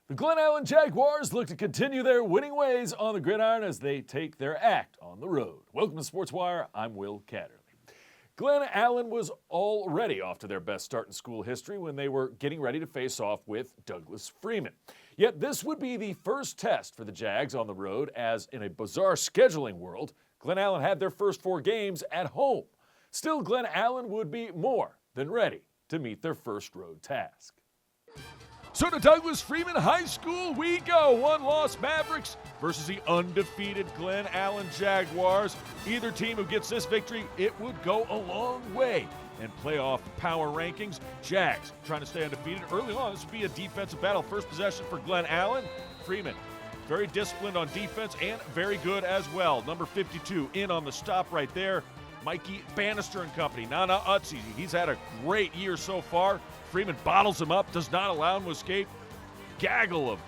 The Glen Allen Jaguars look to continue their winning ways on the gridiron as they take their act on the road. Welcome to Sports Wire. I'm Will Catterley. Glen Allen was already off to their best start in school history when they were getting ready to face off with Douglas Freeman. Yet this would be the first test for the Jags on the road, as in a bizarre scheduling world, Glen Allen had their first 4 games at home. Still, Glen Allen would be more than ready to meet their first road task. So to Douglas Freeman High School we go. One-loss Mavericks versus the undefeated Glen Allen Jaguars. Either team who gets this victory, it would go a long way in playoff power rankings. Jags trying to stay undefeated. Early on, this would be a defensive battle. First possession for Glen Allen. Freeman, very disciplined on defense and very good as well. Number 52 in on the stop right there. Mikey Bannister and company. Nana Utsi, he's had a great year so far. Freeman bottles him up, does not allow him to escape. Gaggle of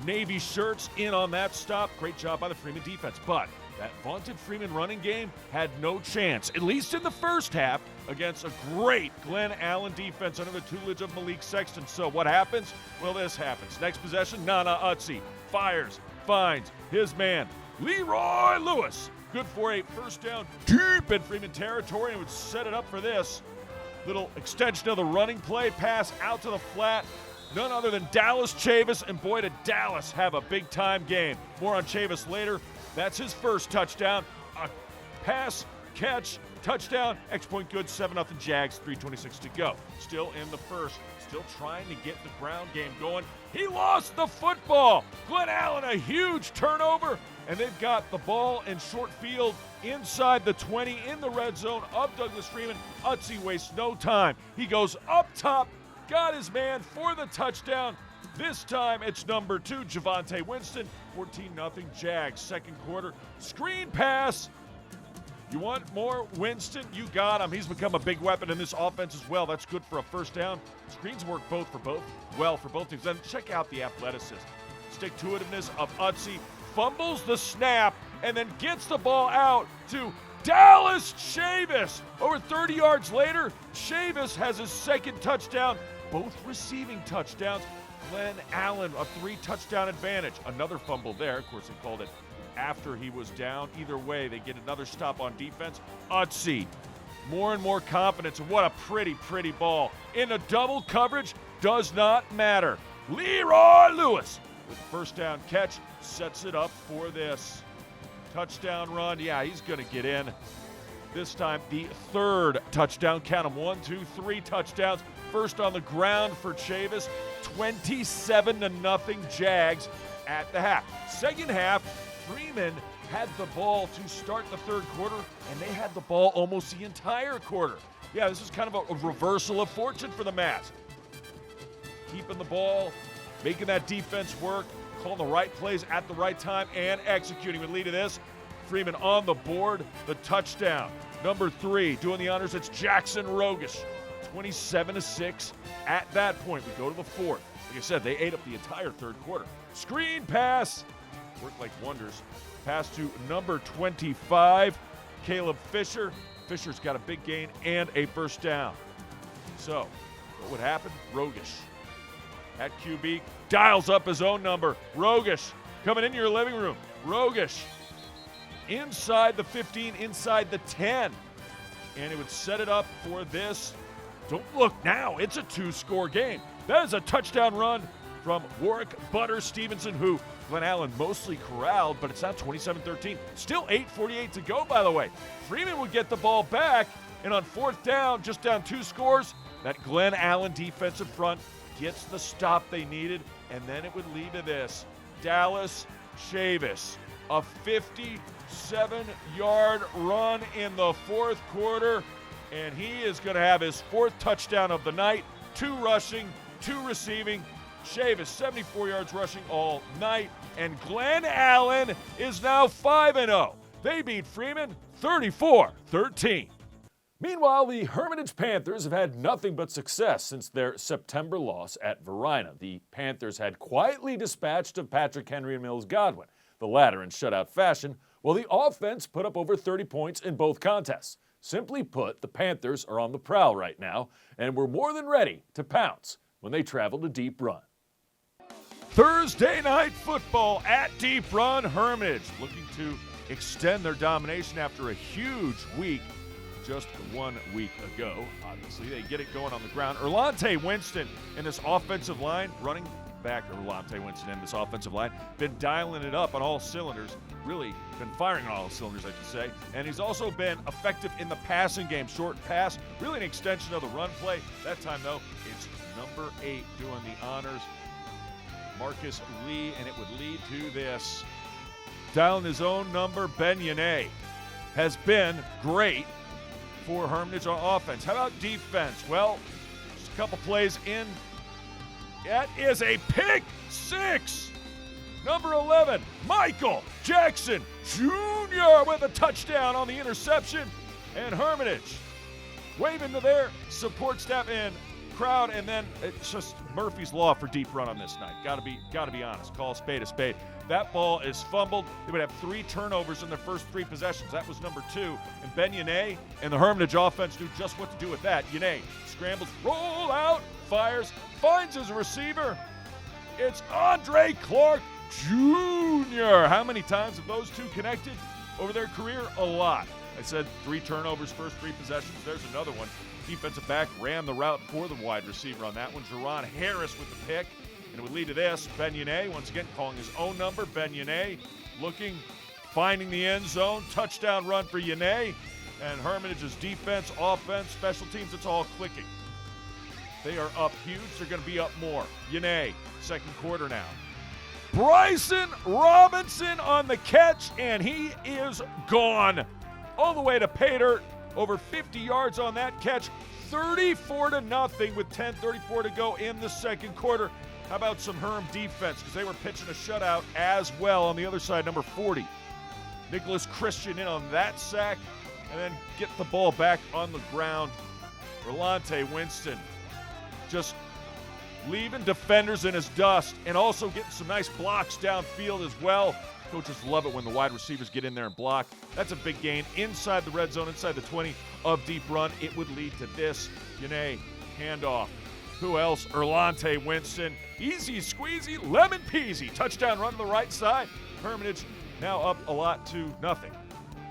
Navy shirts in on that stop. Great job by the Freeman defense. But that vaunted Freeman running game had no chance, at least in the first half, against a great Glen Allen defense under the tutelage of Malik Sexton. So what happens? Well, this happens. Next possession, Nana Utsi fires, finds his man, Leroy Lewis. Good for a first down deep in Freeman territory, and would set it up for this. Little extension of the running play, pass out to the flat. None other than Dallas Chavis, and boy, did Dallas have a big-time game. More on Chavis later. That's his first touchdown. A pass, catch, touchdown. X-point good, 7-0 Jags, 3:26 to go. Still in the first, still trying to get the ground game going. He lost the football. Glen Allen, a huge turnover, and they've got the ball in short field inside the 20 in the red zone of Douglas Freeman. Utsi wastes no time. He goes up top, got his man for the touchdown. This time it's number 2, Javonte Winston. 14-0 Jags, second quarter. Screen pass. You want more Winston? You got him. He's become a big weapon in this offense as well. That's good for a first down. Screens work well for both teams. Then check out the athleticism. Stick-to-itiveness of Utsi. Fumbles the snap and then gets the ball out to Dallas Chavis. Over 30 yards later, Chavis has his second touchdown, both receiving touchdowns. Glen Allen, a 3-touchdown advantage. Another fumble there. Of course, they called it after he was down. Either way, they get another stop on defense. Utsi, more and more confidence. And what a pretty ball. In a double coverage, does not matter. Leroy Lewis with the first down catch, sets it up for this touchdown run. Yeah, he's going to get in. This time, the third touchdown. Count them, 1, 2, 3 touchdowns. First on the ground for Chavis. 27-0 Jags at the half. Second half, Freeman had the ball to start the third quarter, and they had the ball almost the entire quarter. Yeah, this is kind of a reversal of fortune for the Mavs. Keeping the ball, making that defense work, calling the right plays at the right time, and executing. Would lead to this. Freeman on the board, the touchdown. Number 3, doing the honors, it's Jackson Rogish. 27-6 at that point. We go to the fourth. Like I said, they ate up the entire third quarter. Screen pass. Worked like wonders. Pass to number 25, Caleb Fisher. Fisher's got a big gain and a first down. So, what would happen? Rogish at QB dials up his own number. Rogish coming in your living room. Rogish inside the 15, inside the 10. And it would set it up for this. Don't look now. It's a 2-score game. That is a touchdown run from Warwick Butter Stevenson, who Glen Allen mostly corralled, but it's now 27-13. Still 8:48 to go, by the way. Freeman would get the ball back, and on fourth down, just down 2 scores, that Glen Allen defensive front gets the stop they needed, and then it would lead to this. Dallas Chavis, a 57-yard run in the fourth quarter, and he is going to have his 4th touchdown of the night. 2 rushing, 2 receiving. Chavis, 74 yards rushing all night, and Glen Allen is now 5-0. They beat Freeman 34-13. Meanwhile, the Hermitage Panthers have had nothing but success since their September loss at Verina. The Panthers had quietly dispatched of Patrick Henry and Mills Godwin, the latter in shutout fashion, while the offense put up over 30 points in both contests. Simply put, the Panthers are on the prowl right now, and we're more than ready to pounce when they travel to Deep Run. Thursday night football at Deep Run. Hermitage looking to extend their domination after a huge week just 1 week ago. Obviously, they get it going on the ground. Erlante Winston in this offensive line, running back Erlante Winston in this offensive line, been dialing it up on all cylinders, really been firing on all cylinders, I should say. And he's also been effective in the passing game, short pass, really an extension of the run play. That time, though, it's number 8 doing the honors, Marcus Lee, and it would lead to this. Dialing his own number, Ben Yane has been great for Hermitage on offense. How about defense? Well, just a couple plays in. That is a pick six. Number 11, Michael Jackson Jr. with a touchdown on the interception. And Hermitage waving to their support staff and crowd, and then it's just Murphy's Law for Deep Run on this night. Gotta be honest. Call a spade a spade. That ball is fumbled. They would have 3 turnovers in their first 3 possessions. That was number 2. And Ben Yane and the Hermitage offense knew just what to do with that. Yane scrambles, roll out, fires, finds his receiver. It's Andre Clark Jr. How many times have those two connected over their career? A lot. I said 3 turnovers, first 3 possessions. There's another one. Defensive back ran the route for the wide receiver on that one. Jerron Harris with the pick. And it would lead to this. Ben Yane, once again, calling his own number. Ben Yane looking, finding the end zone. Touchdown run for Yane. And Hermitage's defense, offense, special teams, it's all clicking. They are up huge. They're going to be up more. Yane, second quarter now. Bryson Robinson on the catch, and he is gone. All the way to pay dirt. Over 50 yards on that catch. 34-0 with 10:34 to go in the second quarter. How about some Herm defense? Because they were pitching a shutout as well on the other side. Number 40, Nicholas Christian in on that sack. And then get the ball back on the ground. Erlante Winston just leaving defenders in his dust and also getting some nice blocks downfield as well. Coaches love it when the wide receivers get in there and block. That's a big gain inside the red zone, inside the 20 of Deep Run. It would lead to this. Yane, handoff. Who else? Erlante Winston. Easy squeezy, lemon peasy. Touchdown run to the right side. Hermitage now up a lot to nothing.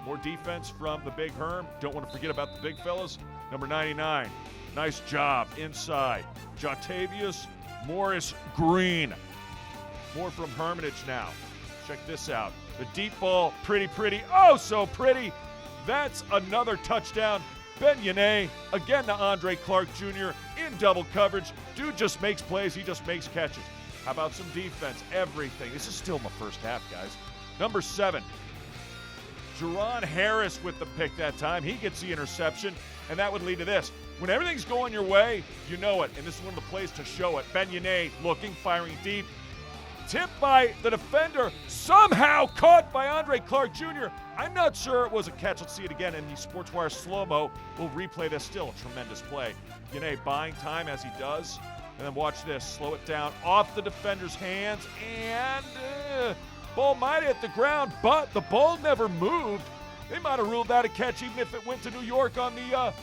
More defense from the big Herm. Don't want to forget about the big fellas. Number 99. Nice job inside. Jotavius Morris Green. More from Hermitage now. Check this out. The deep ball, pretty, oh so pretty. That's another touchdown. Ben Yane, again to Andre Clark Jr. in double coverage. Dude just makes plays, he just makes catches. How about some defense? Everything. This is still my first half, guys. Number 7, Jerron Harris with the pick that time. He gets the interception, and that would lead to this. When everything's going your way, you know it, and this is one of the plays to show it. Ben Yane looking, firing deep. Tipped by the defender, somehow caught by Andre Clark Jr. I'm not sure it was a catch. Let's see it again in the SportsWire slow-mo. We'll replay this. Still a tremendous play. Yane buying time as he does. And then watch this. Slow it down off the defender's hands. And ball might hit the ground, but the ball never moved. They might have ruled that a catch even if it went to New York on the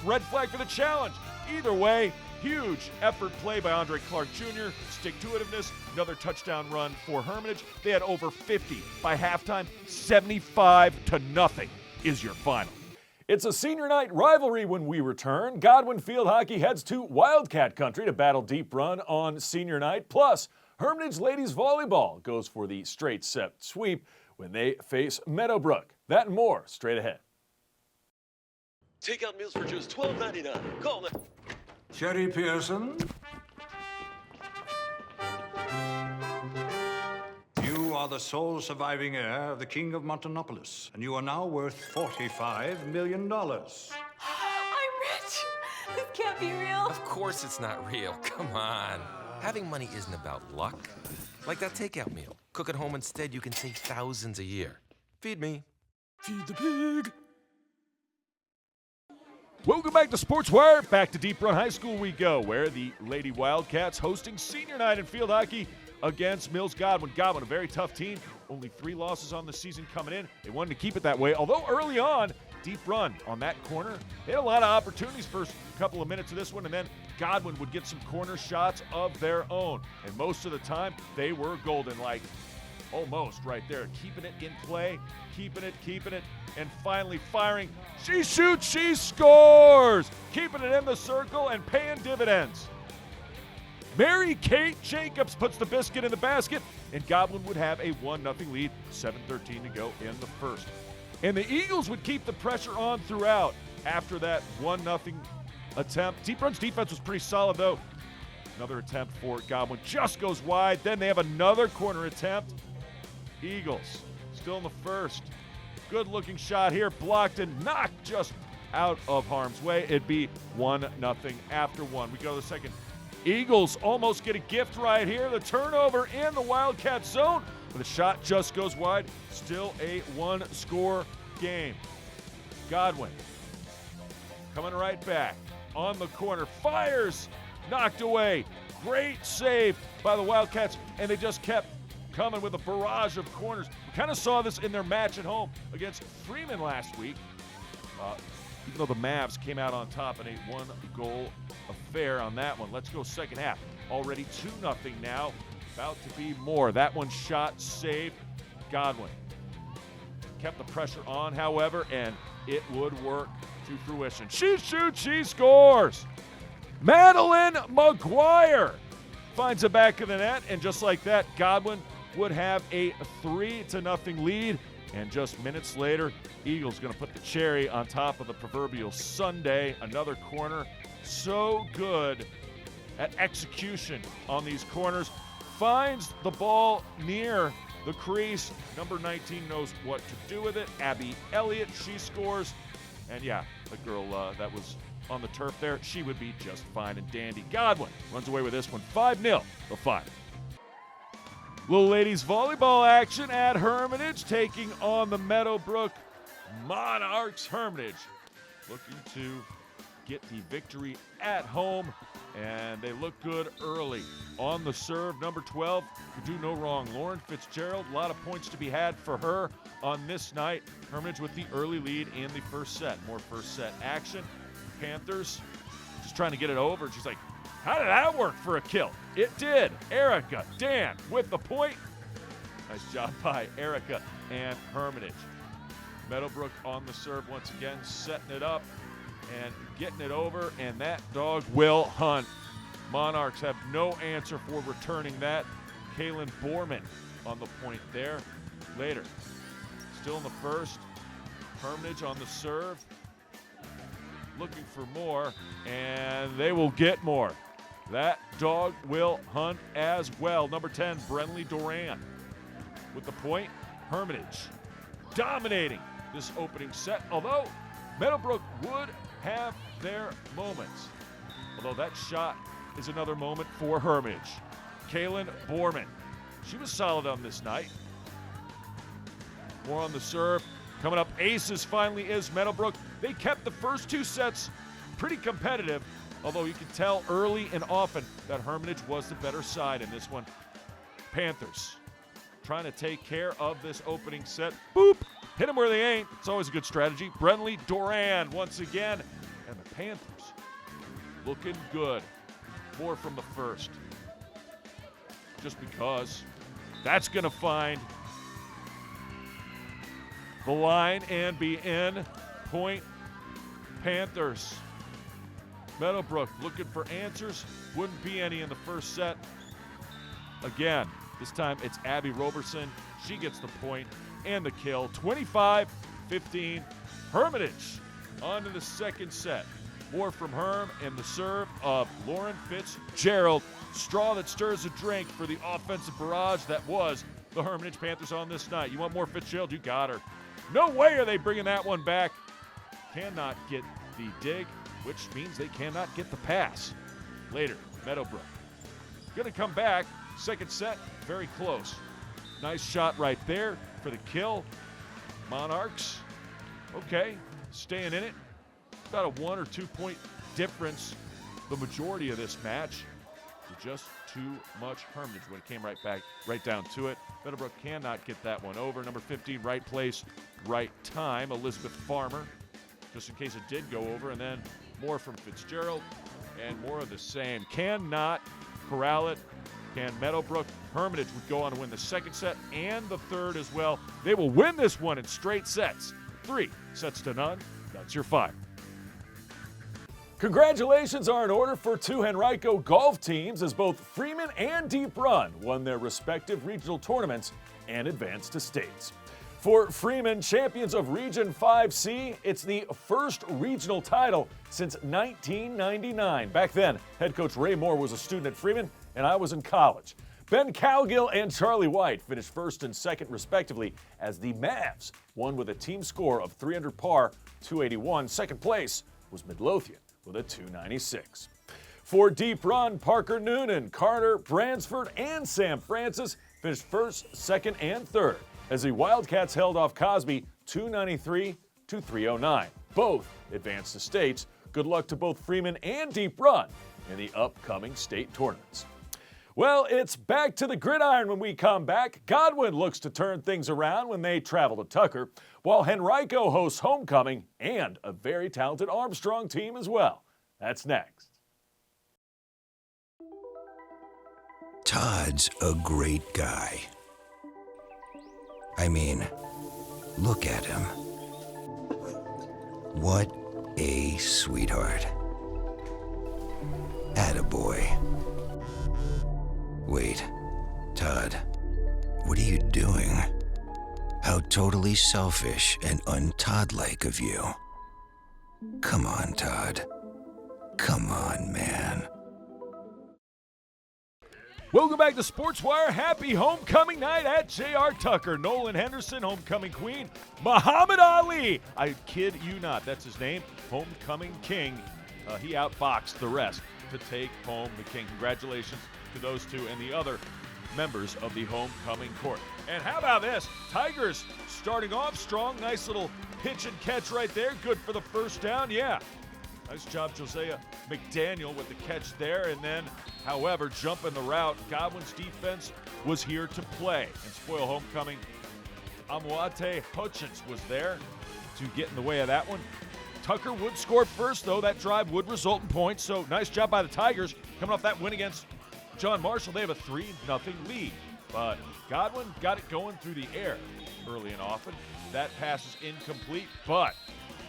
red flag for the challenge. Either way, huge effort play by Andre Clark Jr. Stick-to-itiveness, another touchdown run for Hermitage. They had over 50 by halftime. 75-0 is your final. It's a senior night rivalry when we return. Godwin Field Hockey heads to Wildcat Country to battle Deep Run on senior night. Plus, Hermitage Ladies Volleyball goes for the straight set sweep when they face Meadowbrook. That and more straight ahead. Take out meals for just $12.99. Call now. Sherry Pearson. You are the sole surviving heir of the King of Montanopolis, and you are now worth $45 million. I'm rich! This can't be real. Of course it's not real. Come on. Having money isn't about luck. Like that takeout meal. Cook at home instead, you can save thousands a year. Feed me. Feed the pig. Welcome back to SportsWire. Back to Deep Run High School we go, where the Lady Wildcats hosting senior night in field hockey against Mills Godwin. Godwin, a very tough team. Only 3 losses on the season coming in. They wanted to keep it that way, although early on, Deep Run on that corner. They had a lot of opportunities first couple of minutes of this one, and then Godwin would get some corner shots of their own. And most of the time, they were golden, like almost right there. Keeping it in play, keeping it, and finally firing. She shoots, she scores! Keeping it in the circle and paying dividends. Mary Kate Jacobs puts the biscuit in the basket, and Godwin would have a 1-0 lead, 7:13 to go in the first. And the Eagles would keep the pressure on throughout after that 1-0 attempt. Deep Run's defense was pretty solid, though. Another attempt for Godwin just goes wide. Then they have another corner attempt. Eagles still in the first. Good-looking shot here, blocked and knocked just out of harm's way. It'd be 1-0 after one. We go to the second. Eagles almost get a gift right here. The turnover in the Wildcat zone, but the shot just goes wide. Still a one-score game. Godwin coming right back on the corner, fires, knocked away. Great save by the Wildcats, and they just kept coming with a barrage of corners. We kind of saw this in their match at home against Freeman last week. Even though the Mavs came out on top in a one-goal affair on that one. Let's go second half. Already 2-0 now. About to be more. That one shot saved. Godwin kept the pressure on, however, and it would work to fruition. She shoots, she scores. Madeline McGuire finds the back of the net, and just like that, Godwin would have a 3-0 lead. And just minutes later, Eagles going to put the cherry on top of the proverbial sundae. Another corner. So good at execution on these corners. Finds the ball near the crease. Number 19 knows what to do with it. Abby Elliott, she scores. And yeah, the girl that was on the turf there, she would be just fine and dandy. Godwin runs away with this one. 5-0, the final. Little ladies volleyball action at Hermitage, taking on the Meadowbrook Monarchs. Hermitage looking to get the victory at home, and they look good early. On the serve, number 12 could do no wrong. Lauren Fitzgerald, a lot of points to be had for her on this night. Hermitage with the early lead in the first set. More first set action. Panthers just trying to get it over. She's like, how did that work for a kill? It did. Erica Dan with the point. Nice job by Erica and Hermitage. Meadowbrook on the serve once again, setting it up and getting it over, and that dog will hunt. Monarchs have no answer for returning that. Kaylin Borman on the point there. Later, still in the first. Hermitage on the serve. Looking for more, and they will get more. That dog will hunt as well. Number 10, Brenly Duran with the point. Hermitage dominating this opening set, although Meadowbrook would have their moments. Although that shot is another moment for Hermitage. Kaylin Borman, she was solid on this night. More on the serve. Coming up, aces finally is Meadowbrook. They kept the first two sets pretty competitive, although you could tell early and often that Hermitage was the better side in this one. Panthers trying to take care of this opening set. Boop! Hit them where they ain't. It's always a good strategy. Brenly Duran once again. And the Panthers looking good. More from the first. Just because that's going to find the line and be in. Point Panthers. Meadowbrook looking for answers. Wouldn't be any in the first set. Again, this time it's Abby Roberson. She gets the point and the kill. 25-15. Hermitage on to the second set. More from Herm and the serve of Lauren Fitzgerald. Straw that stirs a drink for the offensive barrage that was the Hermitage Panthers on this night. You want more Fitzgerald? You got her. No way are they bringing that one back. Cannot get the dig, which means they cannot get the pass. Later, Meadowbrook going to come back. Second set, very close. Nice shot right there for the kill. Monarchs, okay, staying in it. About a 1 or 2 point difference the majority of this match. Just too much Hermitage when it came right down to it. Meadowbrook cannot get that one over. Number 15, right place, right time. Elizabeth Farmer, just in case it did go over. And then more from Fitzgerald. and more of the same. Cannot corral it. Can Meadowbrook. Hermitage would go on to win the second set and the third as well. They will win this one in straight sets. 3-0. That's your final. Congratulations are in order for two Henrico golf teams as both Freeman and Deep Run won their respective regional tournaments and advanced to states. For Freeman, champions of Region 5C, it's the first regional title since 1999. Back then, head coach Ray Moore was a student at Freeman, and I was in college. Ben Cowgill and Charlie White finished first and second, respectively, as the Mavs won with a team score of 300 par, 281. Second place was Midlothian with a 296. For Deep Run, Parker Noonan, Carter Bransford, and Sam Francis finished first, second, and third as the Wildcats held off Cosby 293 to 309. Both advanced to states. Good luck to both Freeman and Deep Run in the upcoming state tournaments. Well, it's back to the gridiron when we come back. Godwin looks to turn things around when they travel to Tucker, while Henrico hosts homecoming and a very talented Armstrong team as well. That's next. Todd's a great guy. I mean, look at him. What a sweetheart. Attaboy. Wait, Todd, what are you doing? How totally selfish and un-Todd-like of you. Come on, Todd. Come on, man. Welcome back to SportsWire. Happy homecoming night at J.R. Tucker. Nolan Henderson, homecoming queen. Muhammad Ali, I kid you not, that's his name, homecoming king. He outboxed the rest to take home the king. Congratulations to those two and the other members of the homecoming court. And how about this? Tigers starting off strong. Nice little pitch and catch right there. Good for the first down. Yeah. Nice job, Josiah McDaniel, with the catch there. And then, however, jumping the route, Godwin's defense was here to play and spoil homecoming. Amuate Hutchins was there to get in the way of that one. Tucker would score first, though. That drive would result in points. So nice job by the Tigers coming off that win against John Marshall. They have a 3-0 lead. But Godwin got it going through the air early and often. That pass is incomplete, but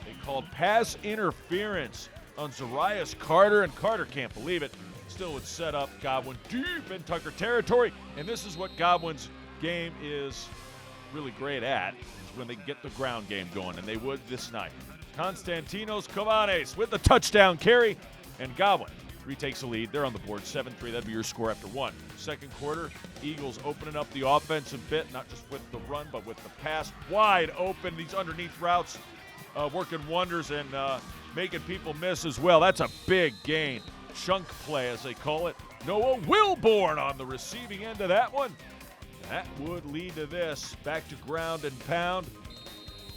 they called pass interference on Zarias Carter, and Carter can't believe it. Still would set up Godwin deep in Tucker territory, and this is what Godwin's game is really great at, is when they get the ground game going, and they would this night. Konstantinos Kovanes with the touchdown carry, and Godwin retakes the lead. They're on the board 7-3. That'd be your score after one. Second quarter, Eagles opening up the offensive bit, not just with the run, but with the pass. Wide open, these underneath routes working wonders and making people miss as well. That's a big gain. Chunk play, as they call it. Noah Wilborn on the receiving end of that one. That would lead to this. Back to ground and pound.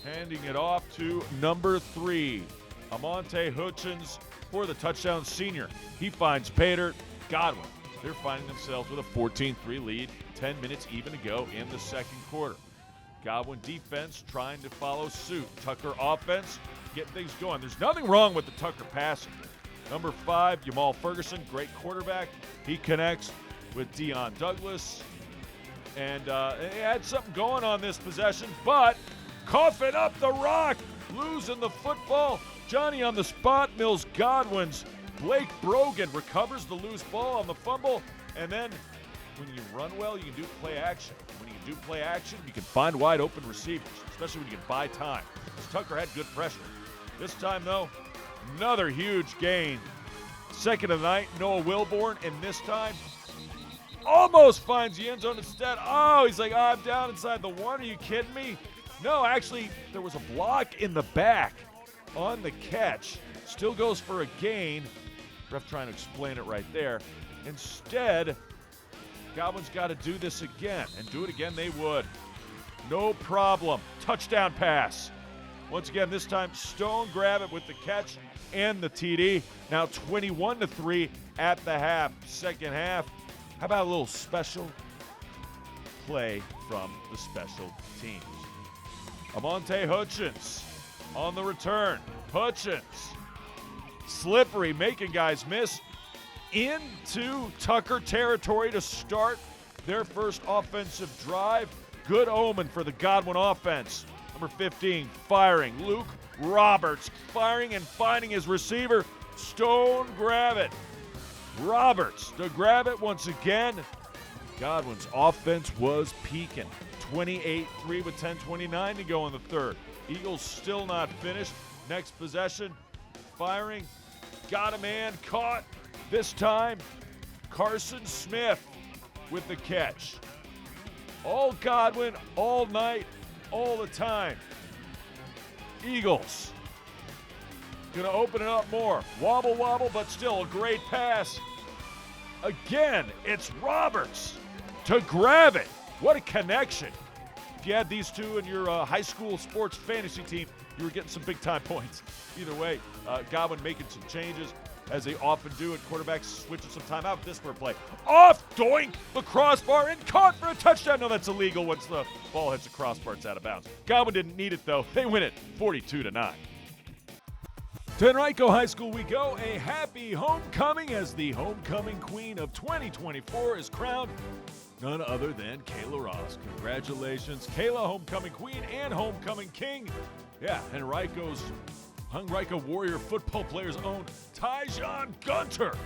Handing it off to number 3. Amonte Hutchins for the touchdown senior. He finds Pater. Godwin. They're finding themselves with a 14-3 lead. 10 minutes even to go in the second quarter. Godwin defense trying to follow suit. Tucker offense getting things going. There's nothing wrong with the Tucker passing. Number 5, Jamal Ferguson, great quarterback. He connects with Dion Douglas. And he had something going on this possession, but coughing up the rock, losing the football. Johnny on the spot, Mills Godwin's. Blake Brogan recovers the loose ball on the fumble. And then when you run well, you can do play action. When you do play action, you can find wide open receivers, especially when you can buy time. Because Tucker had good pressure. This time, though, another huge gain. Second of the night, Noah Wilborn, and this time almost finds the end zone instead. Oh, he's like, I'm down inside the 1. Are you kidding me? No, actually, there was a block in the back on the catch. Still goes for a gain. Ref trying to explain it right there. Instead, Godwin's got to do this again, and do it again they would. No problem. Touchdown pass. Once again, this time Stone grab it with the catch and the TD. Now 21-3 at the half. Second half. How about a little special play from the special teams? Amonte Hutchins on the return. Hutchins slippery, making guys miss. Into Tucker territory to start their first offensive drive. Good omen for the Godwin offense. Number 15 firing. Luke Roberts firing and finding his receiver. Stone grab it. Roberts to grab it once again. Godwin's offense was peaking. 28-3 with 10:29 to go in the third. Eagles still not finished. Next possession, firing. Got a man, caught. This time, Carson Smith with the catch. All Godwin, all night, all the time. Eagles gonna open it up more. Wobble, wobble, but still a great pass. Again, it's Roberts to grab it. What a connection. If you had these two in your high school sports fantasy team, you were getting some big-time points. Either way, Godwin making some changes, as they often do, and quarterbacks switching some time out. This for a play. Off, doink, the crossbar, and caught for a touchdown. No, that's illegal once the ball hits the crossbar. It's out of bounds. Godwin didn't need it, though. They win it 42-9. To Henrico High School we go. A happy homecoming as the homecoming queen of 2024 is crowned. None other than Kayla Ross. Congratulations, Kayla, homecoming queen and homecoming king. Yeah, Henrico Warrior football player's own Tyjon Gunter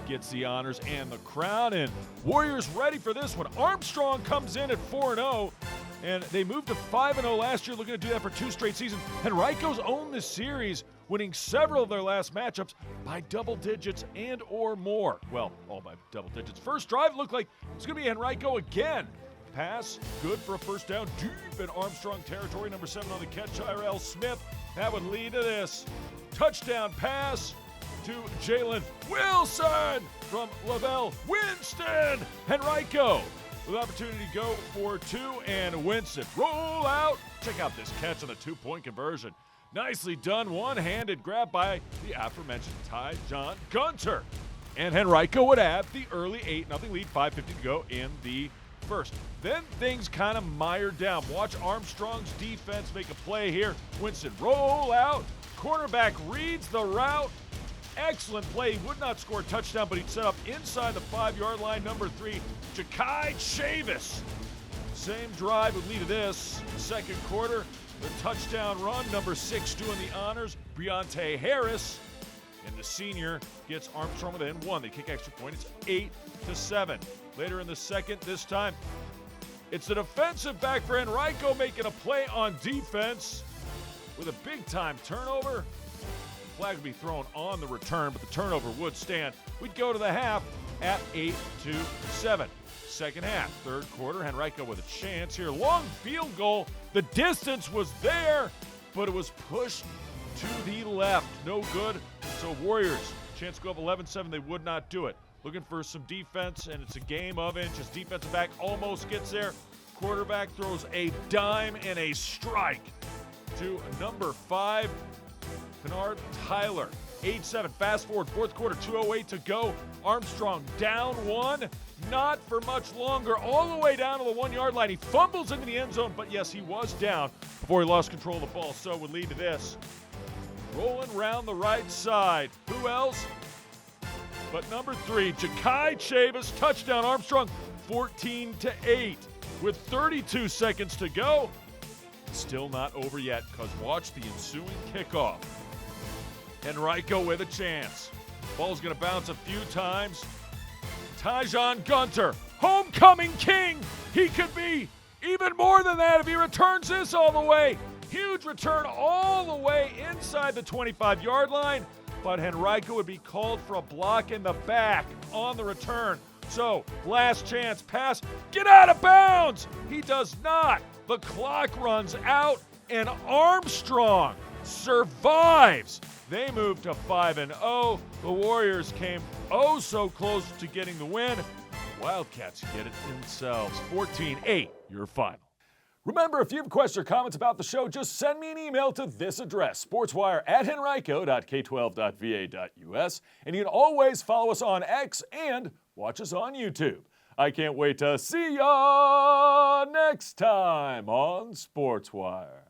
gets the honors and the crown. And Warriors ready for this one. Armstrong comes in at 4-0, and they moved to 5-0 last year, looking to do that for 2 straight seasons. Henrico's owned this series, winning several of their last matchups by double digits and or more. Well, all by double digits. First drive looked like it's going to be Henrico again. Pass, good for a first down, deep in Armstrong territory. Number 7 on the catch, Tyrell Smith. That would lead to this. Touchdown pass to Jalen Wilson from Lavelle Winston. Henrico with opportunity to go for 2, and Winston roll out. Check out this catch on the 2-point conversion. Nicely done, one-handed grab by the aforementioned Tyjon Gunter. And Henrico would have the early 8-0 lead, 5:50 to go in the first. Then things kind of mired down. Watch Armstrong's defense make a play here. Winston roll out. Quarterback reads the route. Excellent play. He would not score a touchdown, but he'd set up inside the 5-yard line. Number 3, Ja'Kai Chavis. Same drive would lead to this. Second quarter, the touchdown run. Number 6 doing the honors, Breontae Harris. And the senior gets Armstrong within 1. They kick extra point. It's 8-7. Later in the second, this time, it's a defensive back for Henrico making a play on defense with a big-time turnover. Flag would be thrown on the return, but the turnover would stand. We'd go to the half at 8-7. Second half, third quarter, Henrico with a chance here. Long field goal. The distance was there, but it was pushed to the left. No good. So Warriors, chance to go up 11-7. They would not do it. Looking for some defense, and it's a game of inches. Defensive back almost gets there. Quarterback throws a dime and a strike to number 5, Kennard Tyler. 8-7. Fast forward, fourth quarter, 2:08 to go. Armstrong down 1. Not for much longer. All the way down to the 1-yard line. He fumbles into the end zone, but yes, he was down before he lost control of the ball. So it would lead to this. Rolling around the right side. Who else? But number 3, Ja'Kai Chavis, touchdown. Armstrong, 14-8. With 32 seconds to go. Still not over yet, because watch the ensuing kickoff. Henrico with a chance. Ball's going to bounce a few times. Tyjon Gunter, homecoming king. He could be even more than that if he returns this all the way. Huge return all the way inside the 25-yard line. But Henrico would be called for a block in the back on the return. So, last chance pass. Get out of bounds! He does not. The clock runs out, and Armstrong survives. They move to 5-0. The Warriors came oh so close to getting the win. Wildcats get it themselves. 14-8, your final. Remember, if you have questions or comments about the show, just send me an email to this address, sportswire@henrico.k12.va.us. And you can always follow us on X and watch us on YouTube. I can't wait to see ya next time on Sportswire.